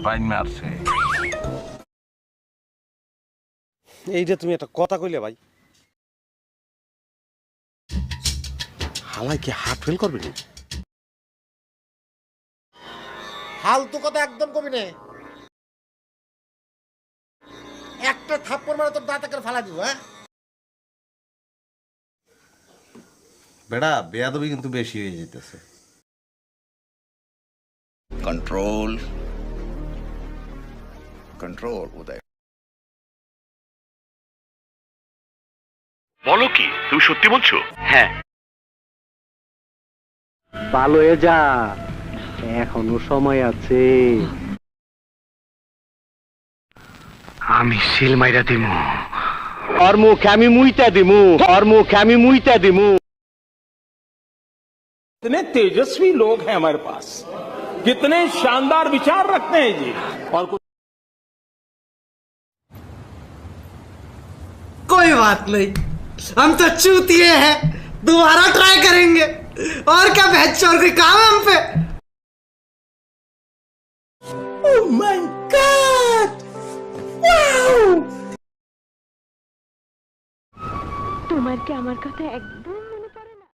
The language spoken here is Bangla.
বাইন মারছে। এইটা তুমি একটা কথা কইলে ভাই, হালাই কি হার্ট ফেল করবে নি? ফালতু কথা একদম কবি নে। একটা থাপ্পড় মারা তোর দাঁতে করে ফালা দিব। হ্যাঁ, বেড়া বেয়াদবি কিন্তু বেশি হয়ে যেতেছে। कंट्रोल कंट्रोल उदय। বলো কি, তুমি সত্যি বলছো? হ্যাঁ। ভালো হয়ে যা, এখনো সময় আছে। আমি সিল মাইরা দিমু। ওর মুখে আমি মুইতা দিমু, ওর মুখে আমি মুইতা দিমু। कितने तेजस्वी लोग हैं हमारे पास, कितने शानदार विचार रखते हैं जी। और कोई बात नहीं, हम तो चूतिए हैं, दोबारा ट्राई करेंगे। और क्या बहचोर कोई काम है हम पे? Oh my God! Wow! তোমার কি আমার কথা একদম